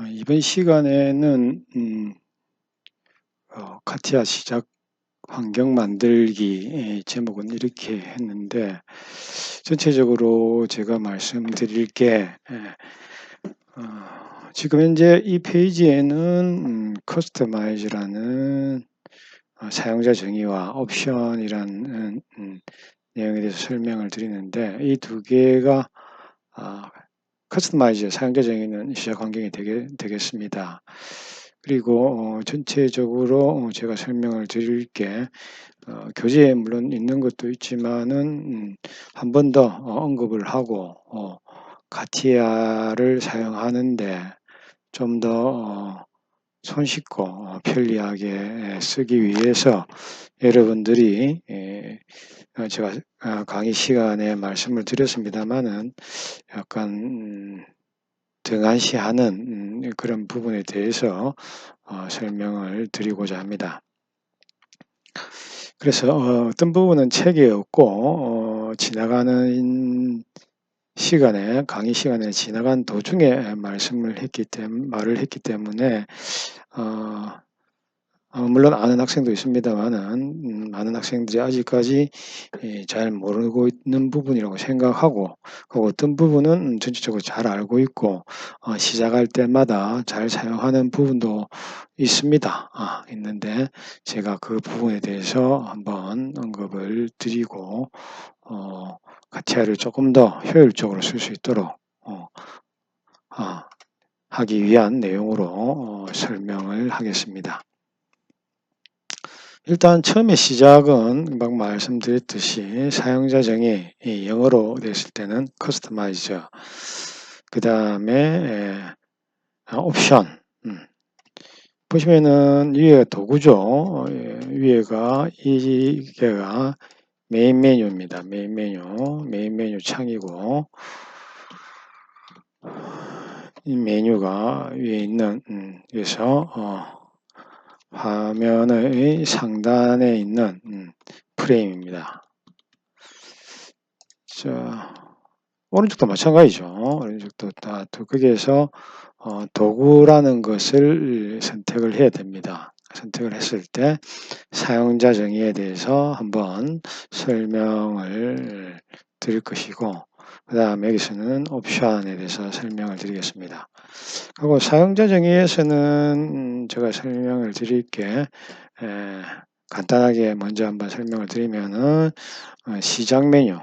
이번 시간에는 카티아 시작 환경 만들기 제목은 이렇게 했는데, 전체적으로 제가 말씀드릴 게 지금 현재 이 페이지에는 커스터마이즈라는 사용자 정의와 옵션이라는 내용에 대해서 설명을 드리는데, 이 두 개가 커스터마이즈 사용자 정의는 시작 환경이 되겠습니다. 그리고 전체적으로 제가 설명을 드릴 게 교재에 물론 있는 것도 있지만은 한 번 더 언급을 하고 카티아를 사용하는데 좀 더 손쉽고 편리하게 쓰기 위해서 여러분들이 제가 강의 시간에 말씀을 드렸습니다마는 약간 등한시하는 그런 부분에 대해서 설명을 드리고자 합니다. 그래서 어떤 부분은 책에 없고 지나가는 시간에 강의 시간에 지나간 도중에 말을 했기 때문에 물론 아는 학생도 있습니다만은 많은 학생들이 아직까지 잘 모르고 있는 부분이라고 생각하고, 그 어떤 부분은 전체적으로 잘 알고 있고 시작할 때마다 잘 사용하는 부분도 있습니다. 있는데 제가 그 부분에 대해서 한번 언급을 드리고 카티아를 조금 더 효율적으로 쓸 수 있도록 하기 위한 내용으로 설명을 하겠습니다. 일단 처음에 시작은 막 말씀드렸듯이 사용자 정의 영어로 됐을 때는 커스터마이즈, 그 다음에 옵션. 보시면은 위에가 도구죠. 위에가 이게가 메인 메뉴입니다. 메인 메뉴 창이고, 이 메뉴가 위에 있는 그래서 화면의 상단에 있는 프레임입니다. 자, 오른쪽도 마찬가지죠. 오른쪽도 다 거기에서 도구라는 것을 선택을 해야 됩니다. 선택을 했을 때 사용자 정의에 대해서 한번 설명을 드릴 것이고, 그 다음에 여기서는 옵션에 대해서 설명을 드리겠습니다. 그리고 사용자 정의에서는 제가 설명을 드릴 게 간단하게 먼저 한번 설명을 드리면은 시작 메뉴,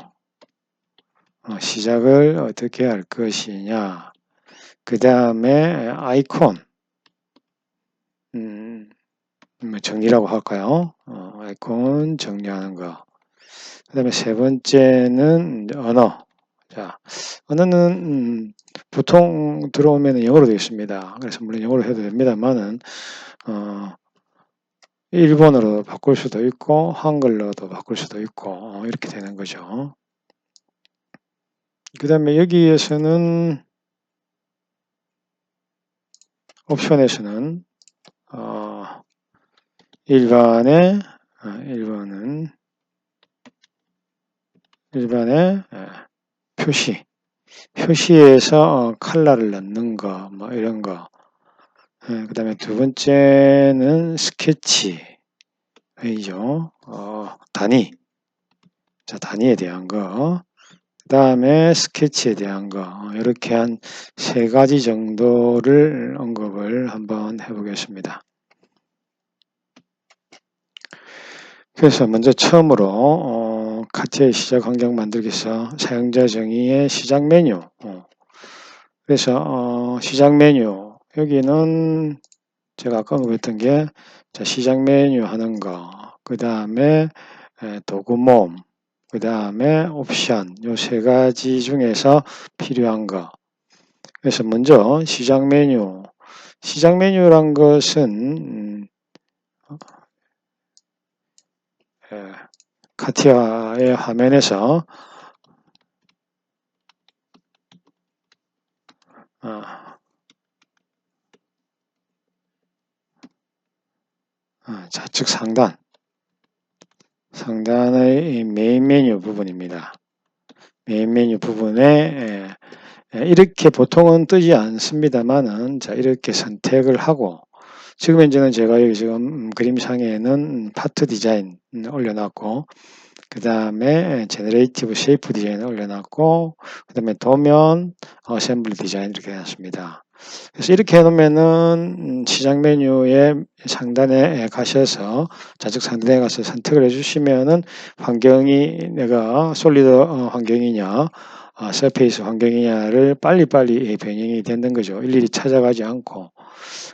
시작을 어떻게 할 것이냐, 그 다음에 아이콘, 정리라고 할까요? 아이콘 정리하는 거. 그 다음에 세 번째는 언어. 자, 언어는 보통 들어오면 영어로 되어 있습니다. 그래서 물론 영어로 해도 됩니다만은 일본어로 바꿀 수도 있고 한글로도 바꿀 수도 있고 이렇게 되는 거죠. 그 다음에 여기에서는 옵션에서는 일반의 표시에서 컬러를 넣는 거, 뭐 이런 거. 그 다음에 두 번째는 스케치이죠. 단위. 자, 단위에 대한 거. 그 다음에 스케치에 대한 거. 이렇게 한 세 가지 정도를 언급을 한번 해보겠습니다. 그래서 먼저 처음으로 카티아의 시작 환경 만들기에서 사용자 정의의 시작 메뉴. 그래서 시작 메뉴 여기는 제가 아까 언급했던 게 시작 메뉴 하는 거, 그 다음에 도구 모음, 그 다음에 옵션, 요 세 가지 중에서 필요한 거. 그래서 먼저 시작 메뉴란 것은 카티아의 화면에서 좌측 상단의 메인 메뉴 부분입니다. 메인 메뉴 부분에 이렇게 보통은 뜨지 않습니다만은 자 이렇게 선택을 하고 지금 현재는 제가 여기 지금 그림상에는 파트 디자인 올려놨고 그 다음에 제너레이티브 쉐이프 디자인을 올려놨고 그 다음에 도면 어셈블리 디자인 이렇게 해놨습니다. 그래서 이렇게 해놓으면은 시작 메뉴의 상단에 가셔서 좌측 상단에 가서 선택을 해주시면은 환경이 내가 솔리드 환경이냐 서페이스 환경이냐를 빨리빨리 변형이 되는 거죠. 일일이 찾아가지 않고.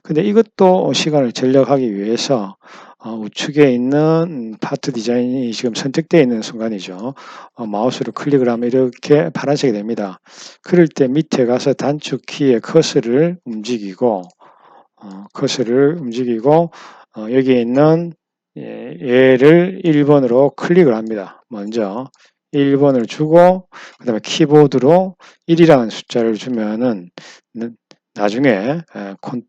근데 이것도 시간을 절약하기 위해서 우측에 있는 파트 디자인이 지금 선택되어 있는 순간이죠. 마우스로 클릭을 하면 이렇게 파란색이 됩니다. 그럴 때 밑에 가서 단축 키의 커서를 움직이고 여기에 있는 얘를 1번으로 클릭을 합니다. 먼저 1번을 주고 그 다음에 키보드로 1이라는 숫자를 주면은 나중에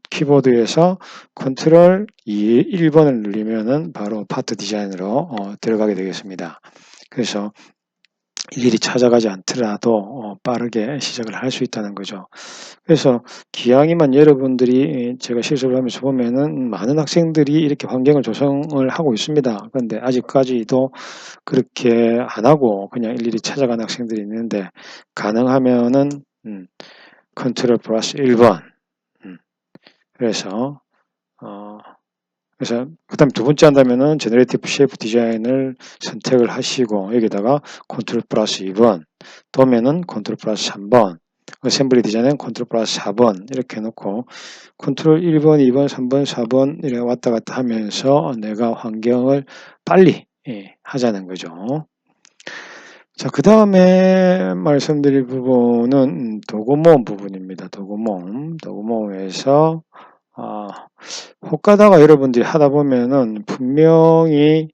키보드에서 컨트롤 1번을 누르면은 바로 파트 디자인으로 들어가게 되겠습니다. 그래서 일일이 찾아가지 않더라도 빠르게 시작을 할 수 있다는 거죠. 그래서 기왕이면 여러분들이 제가 실습을 하면서 보면은 많은 학생들이 이렇게 환경을 조성을 하고 있습니다. 그런데 아직까지도 그렇게 안 하고 그냥 일일이 찾아가는 학생들이 있는데 가능하면은 컨트롤 플러스 1번 그래서 그 다음에 두 번째 한다면은 제너레이티브 쉐이프 디자인을 선택을 하시고 여기다가 컨트롤 플러스 2번 도면은 컨트롤 플러스 3번 어셈블리 디자인은 컨트롤 플러스 4번 이렇게 해놓고 컨트롤 1번, 2번, 3번, 4번 이렇게 왔다 갔다 하면서 내가 환경을 빨리 하자는 거죠. 자, 그 다음에 말씀드릴 부분은 도구모음 부분입니다. 도구모음에서 혹가다가 여러분들이 하다 보면은 분명히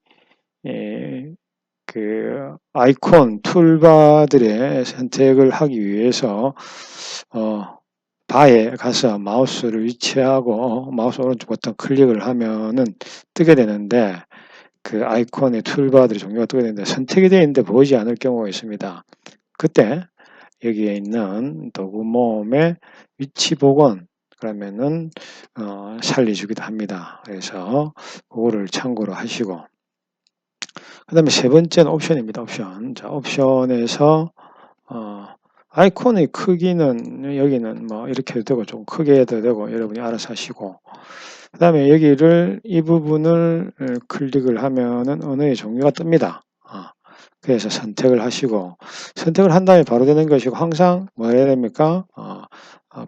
그 아이콘 툴바들의 선택을 하기 위해서 바에 가서 마우스를 위치하고 마우스 오른쪽 버튼 클릭을 하면은 뜨게 되는데 그 아이콘의 툴바들의 종류가 뜨게 되는데 선택이 되어 있는데 보이지 않을 경우가 있습니다. 그때 여기에 있는 도구 모음의 위치 복원 그러면은 살려주기도 합니다. 그래서 그거를 참고로 하시고 그 다음에 세 번째는 옵션입니다. 옵션. 자, 옵션에서 아이콘의 크기는 여기는 뭐 이렇게 해도 되고 좀 크게 해도 되고 여러분이 알아서 하시고 그 다음에 여기를 이 부분을 클릭을 하면은 언어의 종류가 뜹니다. 그래서 선택을 하시고 선택을 한 다음에 바로 되는 것이고 항상 뭐 해야 됩니까?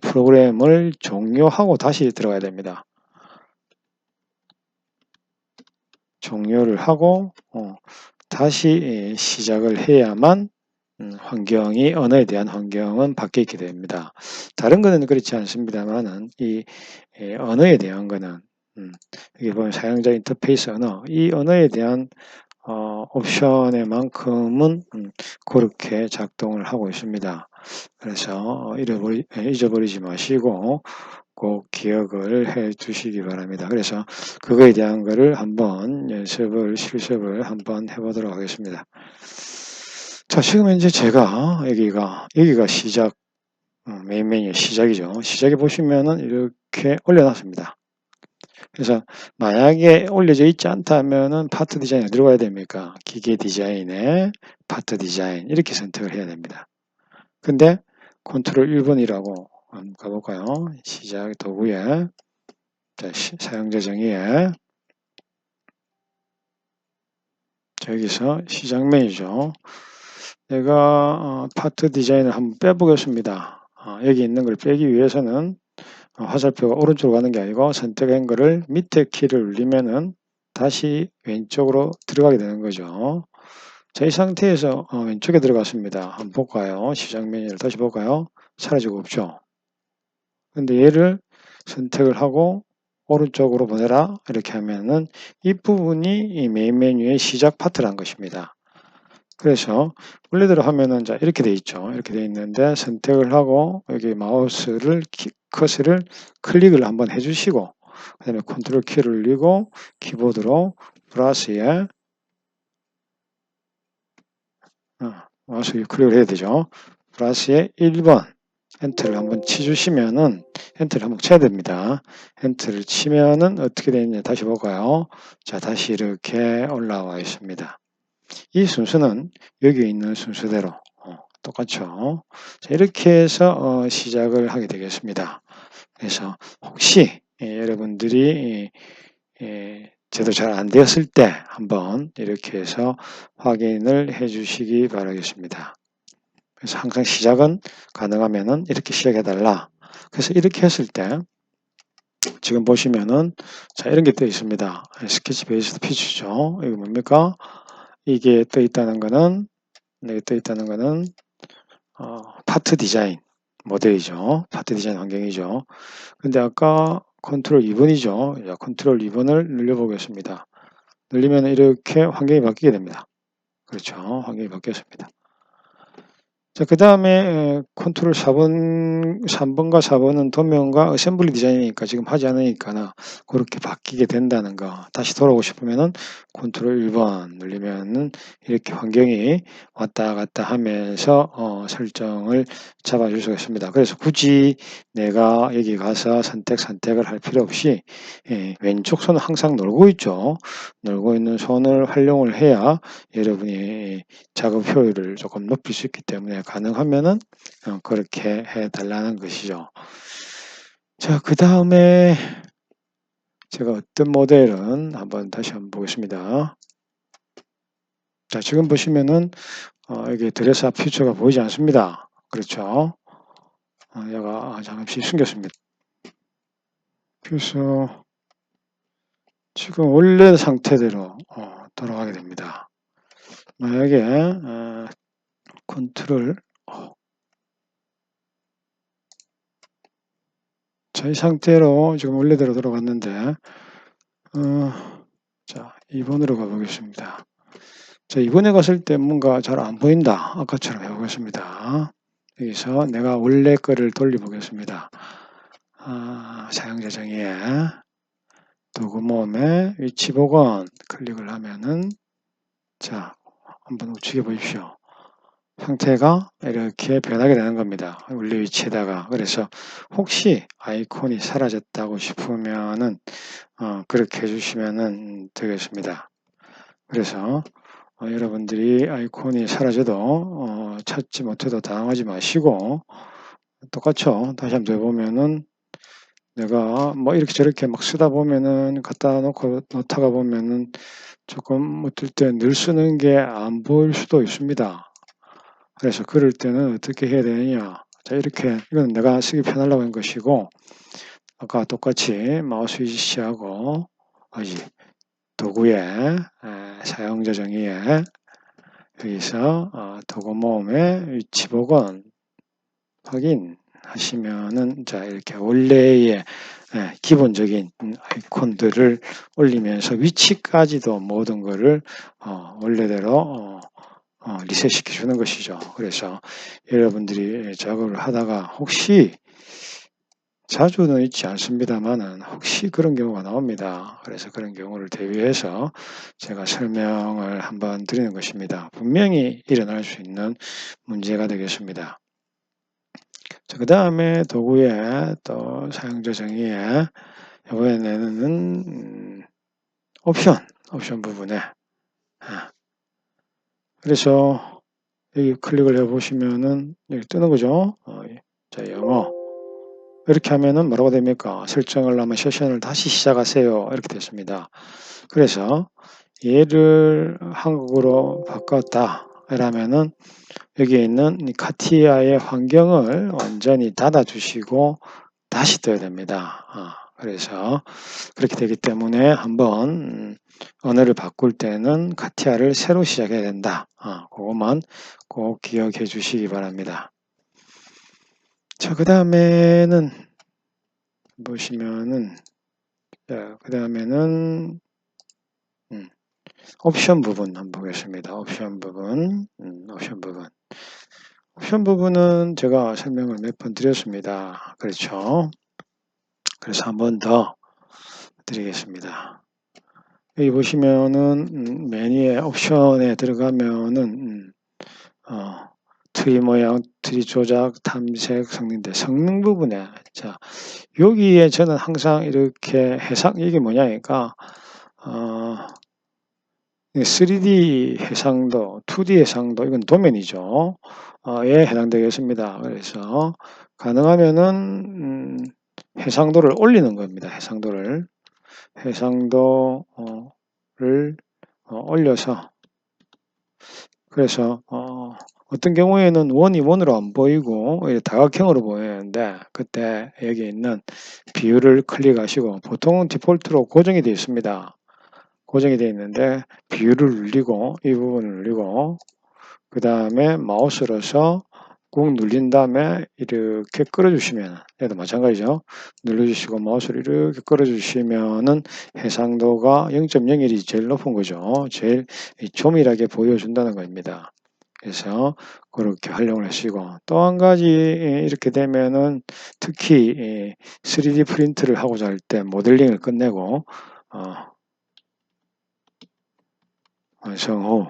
프로그램을 종료하고 다시 들어가야 됩니다. 종료를 하고 다시 시작을 해야만 환경이 언어에 대한 환경은 바뀌게 됩니다. 다른 거는 그렇지 않습니다만은 이 언어에 대한 거는 여기 보면 사용자 인터페이스 언어 이 언어에 대한 옵션의 만큼은 그렇게 작동을 하고 있습니다. 그래서 잊어버리지 마시고 꼭 기억을 해 주시기 바랍니다. 그래서 그거에 대한 거를 한번 실습을 한번 해보도록 하겠습니다. 자, 지금 현재 제가 여기가 시작, 메인 메뉴 시작이죠. 시작에 보시면은 이렇게 올려놨습니다. 그래서 만약에 올려져 있지 않다면은 파트 디자인에 들어가야 됩니까? 기계 디자인에 파트 디자인 이렇게 선택을 해야 됩니다. 근데 컨트롤 1번이라고 한번 가볼까요? 시작 도구에 자, 사용자 정의에 자, 여기서 시작 메뉴죠. 내가 파트 디자인을 한번 빼보겠습니다. 여기 있는 걸 빼기 위해서는 화살표가 오른쪽으로 가는 게 아니고 선택한 거를 밑에 키를 눌리면은 다시 왼쪽으로 들어가게 되는 거죠. 자, 이 상태에서 왼쪽에 들어갔습니다. 한번 볼까요? 시작 메뉴를 다시 볼까요? 사라지고 없죠. 근데 얘를 선택을 하고 오른쪽으로 보내라 이렇게 하면은 이 부분이 이 메인 메뉴의 시작 파트란 것입니다. 그래서 원래대로 하면은 자 이렇게 돼 있죠. 이렇게 돼 있는데 선택을 하고 여기 마우스를 커서를 클릭을 한번 해주시고 그 다음에 컨트롤 키를 눌리고 키보드로 플러스에 마우스 클릭을 해야 되죠. 플러스에 1번 엔터를 한번 치주시면은 엔터를 한번 쳐야 됩니다. 엔터를 치면은 어떻게 되느냐 다시 볼까요? 자, 다시 이렇게 올라와 있습니다. 이 순서는 여기 있는 순서대로 똑같죠. 자, 이렇게 해서 시작을 하게 되겠습니다. 그래서 혹시 여러분들이 제도 잘 안 되었을 때 한번 이렇게 해서 확인을 해 주시기 바라겠습니다. 그래서 항상 시작은 가능하면은 이렇게 시작해 달라. 그래서 이렇게 했을 때 지금 보시면은 자, 이런 게 떠 있습니다. 스케치 베이스드 피치죠. 이거 뭡니까? 이게 떠 있다는 거는 여기 떠 있다는 거는 파트 디자인 모델이죠. 파트 디자인 환경이죠. 근데 아까 컨트롤 2번이죠. 자, 컨트롤 2번을 눌러보겠습니다. 눌리면 이렇게 환경이 바뀌게 됩니다. 그렇죠. 환경이 바뀌었습니다. 자, 그 다음에 컨트롤 4번, 3번과 4번은 도면과 어셈블리 디자인이니까 지금 하지 않으니까 그렇게 바뀌게 된다는 거. 다시 돌아오고 싶으면은 컨트롤 1번 누르면은 이렇게 환경이 왔다 갔다 하면서 설정을 잡아줄 수가 있습니다. 그래서 굳이 내가 여기 가서 선택을 할 필요 없이 왼쪽 손은 항상 놀고 있죠. 놀고 있는 손을 활용을 해야 여러분이 작업 효율을 조금 높일 수 있기 때문에 가능하면은 그렇게 해달라는 것이죠. 자, 그 다음에 제가 어떤 모델은 다시 한번 보겠습니다. 자, 지금 보시면은 여기 드레스업 퓨처가 보이지 않습니다. 그렇죠? 얘가 잠시 숨겼습니다. 그래서 지금 원래 상태대로 돌아가게 됩니다. 만약에 컨트롤 자, 이 상태로 지금 원래대로 돌아갔는데 자, 2번으로 가보겠습니다. 자, 2번에 갔을 때 뭔가 잘 안 보인다. 아까처럼 해보겠습니다. 여기서 내가 원래 거를 돌려보겠습니다. 사용자 정의에 도구 모음에 위치 복원 클릭을 하면은 자, 한번 우측에 보십시오. 상태가 이렇게 변하게 되는 겁니다. 원래 위치에다가. 그래서 혹시 아이콘이 사라졌다고 싶으면은 그렇게 해주시면 되겠습니다. 그래서 여러분들이 아이콘이 사라져도 찾지 못해도 당황하지 마시고 똑같죠. 다시 한번 해보면은 내가 뭐 이렇게 저렇게 막 쓰다 보면은 갖다 놓고 놓다가 보면은 조금 어떨 때 늘 쓰는 게 안 보일 수도 있습니다. 그래서 그럴 때는 어떻게 해야 되느냐. 자, 이렇게 이건 내가 쓰기 편하려고 한 것이고 아까 똑같이 마우스 위치하고 도구에 사용자 정의에 여기서 도구 모음의 위치 복원 확인하시면은 자, 이렇게 원래의 기본적인 아이콘들을 올리면서 위치까지도 모든 거를 원래대로 리셋 시켜주는 것이죠. 그래서 여러분들이 작업을 하다가 혹시 자주는 있지 않습니다만은 혹시 그런 경우가 나옵니다. 그래서 그런 경우를 대비해서 제가 설명을 한번 드리는 것입니다. 분명히 일어날 수 있는 문제가 되겠습니다. 자, 그 다음에 도구에 또 사용자 정의에 이번에는 옵션 부분에 그래서 여기 클릭을 해보시면은 여기 뜨는 거죠. 자, 영어 이렇게 하면은 뭐라고 됩니까? 설정을 하면 세션을 다시 시작하세요. 이렇게 됐습니다. 그래서 얘를 한국어로 바꿨다. 이러면은 여기에 있는 이 카티아의 환경을 완전히 닫아주시고 다시 떠야 됩니다. 그래서 그렇게 되기 때문에 한번 언어를 바꿀 때는 카티아를 새로 시작해야 된다. 그것만 꼭 기억해 주시기 바랍니다. 자, 그 다음에는 보시면은 그 다음에는 옵션 부분 한번 보겠습니다. 옵션 부분. 옵션 부분은 제가 설명을 몇 번 드렸습니다. 그렇죠. 그래서 한 번 더 드리겠습니다. 여기 보시면은 메뉴의 옵션에 들어가면은 트리 모양, 트리 조작, 탐색, 성능대, 성능 부분에 자 여기에 저는 항상 이렇게 이게 뭐냐니까 3D 해상도, 2D 해상도 이건 도면이죠. 에 해당되겠습니다. 그래서 가능하면은 해상도를 올리는 겁니다. 해상도를 올려서 그래서 어떤 경우에는 원이 원으로 안 보이고 다각형으로 보이는데 그때 여기 있는 비율을 클릭하시고 보통은 디폴트로 고정이 되어 있습니다. 고정이 되어 있는데 비율을 눌리고 이 부분을 눌리고 그 다음에 마우스로서 꾹 눌린 다음에 이렇게 끌어주시면 얘도 마찬가지죠. 눌러주시고 마우스를 이렇게 끌어주시면은 해상도가 0.01이 제일 높은 거죠. 제일 조밀하게 보여준다는 겁니다. 그래서 그렇게 활용을 하시고 또 한 가지 이렇게 되면은 특히 3D 프린트를 하고자 할 때 모델링을 끝내고 완성 후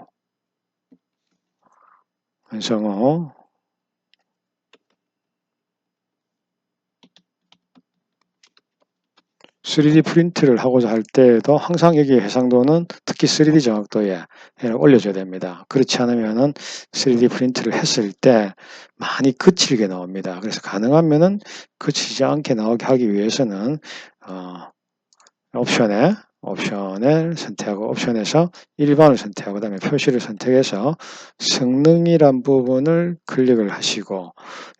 3D 프린트를 하고자 할 때에도 항상 여기 해상도는 특히 3D 정확도에 올려줘야 됩니다. 그렇지 않으면은 3D 프린트를 했을 때 많이 거칠게 나옵니다. 그래서 가능하면은 거치지 않게 나오게 하기 위해서는 옵션을 선택하고 옵션에서 일반을 선택하고 그다음에 표시를 선택해서 성능이란 부분을 클릭을 하시고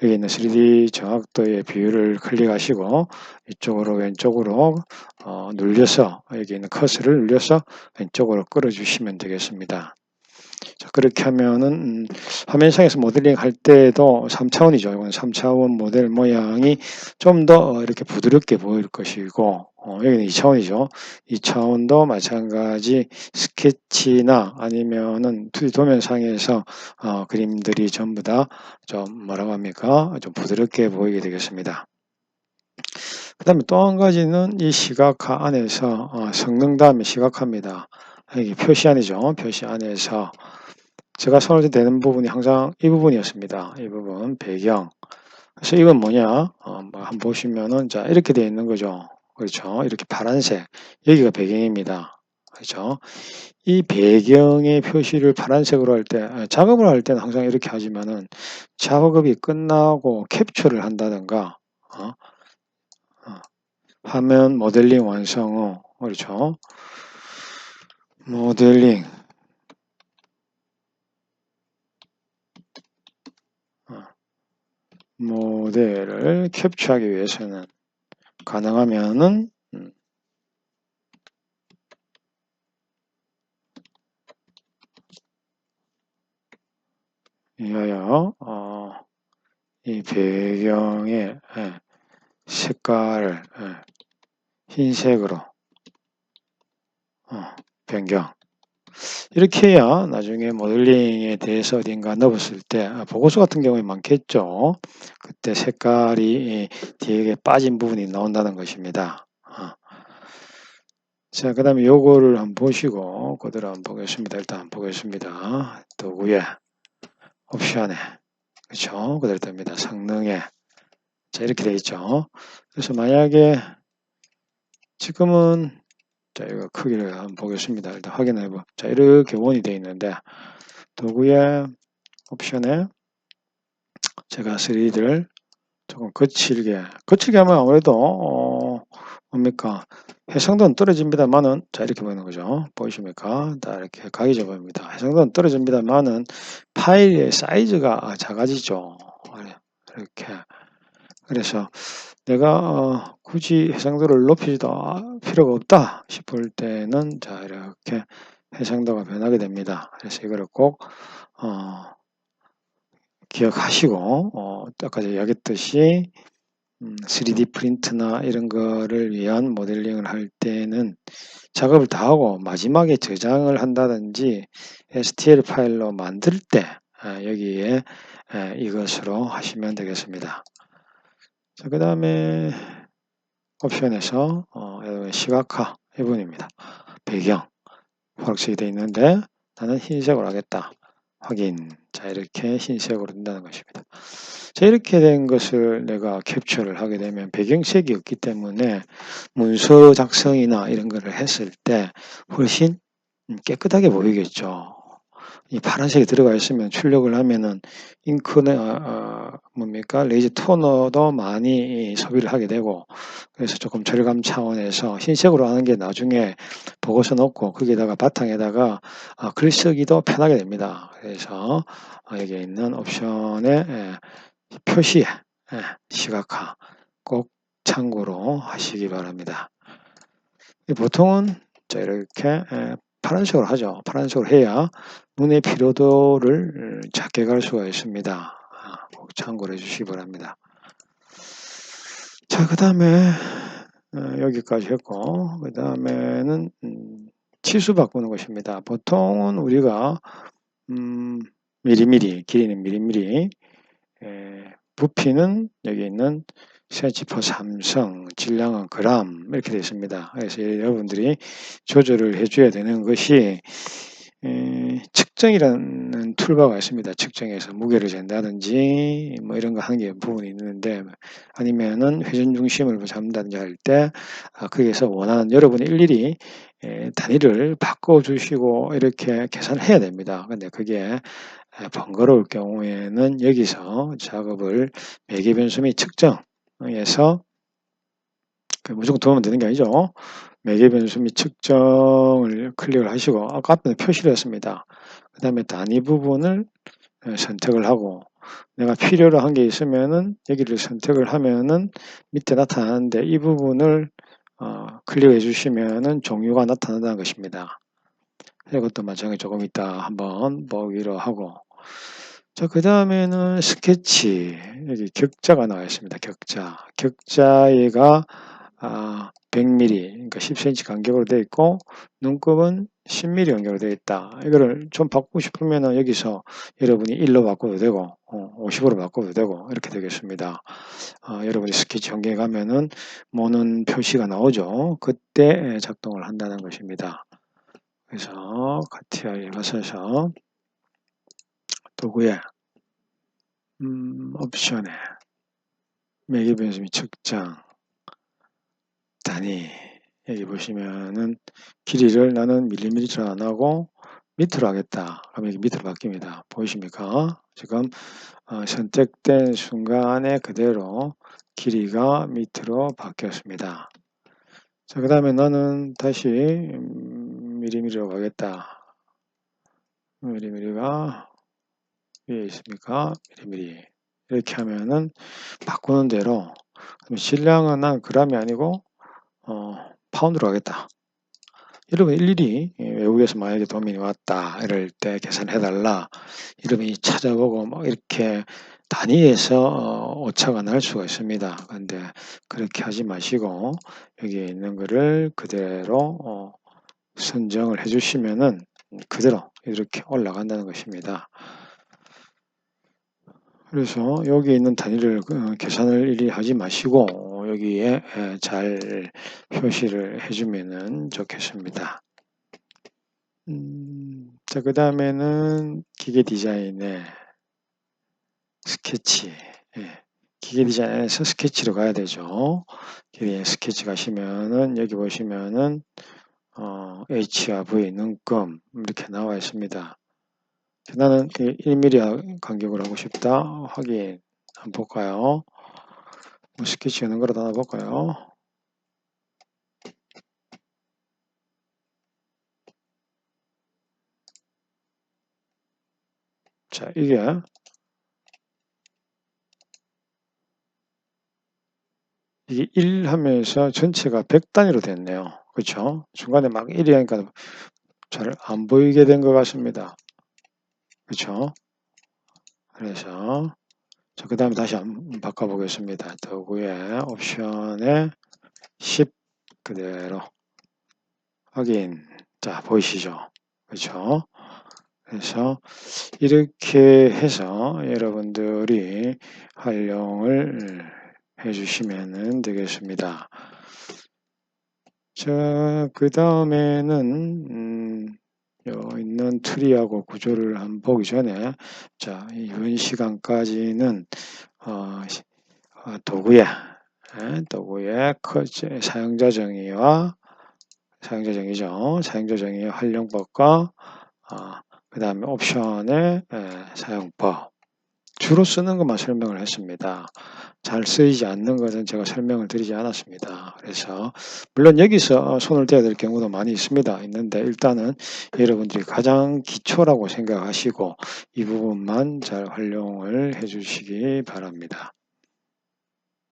여기 있는 3D 정확도의 비율을 클릭하시고 이쪽으로 왼쪽으로 눌려서 여기 있는 커서를 눌려서 왼쪽으로 끌어주시면 되겠습니다. 자, 그렇게 하면은 화면상에서 모델링 할 때도 3차원이죠. 이건 3차원 모델 모양이 좀 더 이렇게 부드럽게 보일 것이고 여기는 2차원이죠. 2차원도 마찬가지 스케치나 아니면은 2D 도면상에서 그림들이 전부 다 좀 뭐라고 합니까? 좀 부드럽게 보이게 되겠습니다. 그 다음에 또 한 가지는 이 시각화 안에서 성능 다음에 시각화입니다. 여기 표시 안이죠. 표시 안에서 제가 손을 대는 부분이 항상 이 부분이었습니다. 이 부분 배경. 그래서 이건 뭐냐? 한번 보시면은 자 이렇게 되어 있는 거죠. 그렇죠? 이렇게 파란색 여기가 배경입니다. 그렇죠? 이 배경의 표시를 파란색으로 할 때 작업을 할 때는 항상 이렇게 하지만은 작업이 끝나고 캡처를 한다든가 화면 모델링 완성 후 그렇죠? 모델링 모델을 캡처하기 위해서는 가능하면은 이하여 이 배경의 색깔을 흰색으로 변경 이렇게 해야 나중에 모델링에 대해서 어딘가 넣었을 때 보고서 같은 경우에 많겠죠. 그때 색깔이 뒤에 빠진 부분이 나온다는 것입니다. 자, 그 다음에 요거를 한번 보시고 그대로 한번 보겠습니다. 일단 한번 보겠습니다. 도구에 옵션에 그렇죠. 그대로 됩니다. 성능에 자 이렇게 되어 있죠. 그래서 만약에 지금은 자 이거 크기를 한번 보겠습니다. 일단 확인해 봐. 자 이렇게 원이 되어 있는데 도구의 옵션에 제가 3D를 조금 거칠게 하면 아무래도 뭡니까 해상도는 떨어집니다만은 자 이렇게 보이는 거죠. 보이십니까? 다 이렇게 각이져 보입니다. 해상도는 떨어집니다만은 파일의 사이즈가 작아지죠. 이렇게 그래서 내가 굳이 해상도를 높이지도 필요가 없다 싶을 때는 자 이렇게 해상도가 변하게 됩니다. 그래서 이거를 꼭 기억하시고 아까 이야기했듯이 3D 프린트나 이런 거를 위한 모델링을 할 때는 작업을 다 하고 마지막에 저장을 한다든지 STL 파일로 만들 때 여기에 이것으로 하시면 되겠습니다. 자, 그 다음에 옵션에서 시각화 부분입니다. 배경 초록색이 되어 있는데 나는 흰색으로 하겠다. 확인. 자, 이렇게 흰색으로 된다는 것입니다. 자, 이렇게 된 것을 내가 캡처를 하게 되면 배경색이 없기 때문에 문서 작성이나 이런 거를 했을 때 훨씬 깨끗하게 보이겠죠. 이 파란색이 들어가 있으면 출력을 하면은 잉크는 뭡니까? 레이저 토너도 많이 소비를 하게 되고, 그래서 조금 절감 차원에서 흰색으로 하는 게 나중에 보고서 넣고 거기에다가 바탕에다가 글 쓰기도 편하게 됩니다. 그래서 여기 있는 옵션에 표시에 시각화 꼭 참고로 하시기 바랍니다. 보통은 자, 이렇게 파란색으로 하죠. 파란색으로 해야 눈의 피로도를 작게 갈 수가 있습니다. 꼭 참고를 해주시기 바랍니다. 자, 그 다음에 여기까지 했고, 그 다음에는 치수 바꾸는 것입니다. 보통은 우리가 미리미리, 길이는 미리미리, 부피는 여기 있는 cm/3 삼성, 질량은 그램 이렇게 되어 있습니다. 그래서 여러분들이 조절을 해줘야 되는 것이 측정이라는 툴바가 있습니다. 측정해서 무게를 잰다든지 뭐 이런 거 하는 게 부분이 있는데, 아니면은 회전 중심을 잡는다든지 할 때 거기에서 원하는 여러분이 일일이 단위를 바꿔주시고 이렇게 계산을 해야 됩니다. 근데 그게 번거로울 경우에는 여기서 작업을 매개 변수 및 측정에서 무조건 도움은 되는 게 아니죠. 매개 변수 및 측정을 클릭을 하시고 아까 앞에 표시를 했습니다. 그 다음에 단위 부분을 선택을 하고 내가 필요로 한 게 있으면은 여기를 선택을 하면은 밑에 나타나는데 이 부분을 클릭해 주시면은 종류가 나타난다는 것입니다. 이것도 마찬가지 조금 이따 한번 보기로 하고, 자, 그 다음에는 스케치. 여기 격자가 나와 있습니다. 격자가 100mm, 그러니까 10cm 간격으로 되어 있고, 눈곱은 10mm 간격으로 되어 있다. 이거를 좀 바꾸고 싶으면 여기서 여러분이 1로 바꿔도 되고, 50으로 바꿔도 되고, 이렇게 되겠습니다. 여러분이 스케치 환경에 가면은 모는 표시가 나오죠. 그때 작동을 한다는 것입니다. 그래서 카티아에 가셔서 도구에 옵션에 매개 변수 및 측정 단위, 여기 보시면은 길이를 나는 밀리미터로 안 하고 미터로 하겠다. 그럼 여기 미터로 바뀝니다. 보이십니까? 지금 선택된 순간에 그대로 길이가 미터로 바뀌었습니다. 자, 그 다음에 나는 다시 밀리미터로 가겠다. 밀리미터가 위에 있습니까? 밀리미터. 이렇게 하면은 바꾸는 대로, 질량은 난 그램이 아니고 파운드로 하겠다. 여러분 일일이 외국에서 만약에 도민이 왔다 이럴 때 계산해달라 여러분이 찾아보고 막 이렇게 단위에서 오차가 날 수가 있습니다. 그런데 그렇게 하지 마시고 여기에 있는 거를 그대로 선정을 해주시면은 그대로 이렇게 올라간다는 것입니다. 그래서 여기 있는 단위를 계산을 일일이 하지 마시고 여기에 잘 표시를 해주면 좋겠습니다. 자, 그 다음에는 기계 디자인의 스케치. 기계 디자인에서 스케치로 가야 되죠. 기계 스케치 가시면은 여기 보시면은 H와 V 눈금 이렇게 나와 있습니다. 나는 1mm 간격으로 하고 싶다. 확인. 한번 볼까요? 스케치 하는 거라도 하나 볼까요? 자, 이게 1 하면서 전체가 100단위로 됐네요. 그렇죠? 중간에 막 1이 하니까 잘 안 보이게 된 것 같습니다. 그렇죠? 그래서 그 다음에 다시 한번 바꿔보겠습니다. 도구에 옵션에 10 그대로 확인. 자, 보이시죠? 그렇죠? 그래서 이렇게 해서 여러분들이 활용을 해주시면 되겠습니다. 자, 그 다음에는 있는 트리하고 구조를 한번 보기 전에 자, 이번 시간까지는 도구에 사용자 정의와 사용자 정의죠. 사용자 정의의 활용법과 그 다음에 옵션의 사용법 주로 쓰는 것만 설명을 했습니다. 잘 쓰이지 않는 것은 제가 설명을 드리지 않았습니다. 그래서 물론 여기서 손을 떼야 될 경우도 많이 있는데 일단은 여러분들이 가장 기초라고 생각하시고 이 부분만 잘 활용을 해 주시기 바랍니다.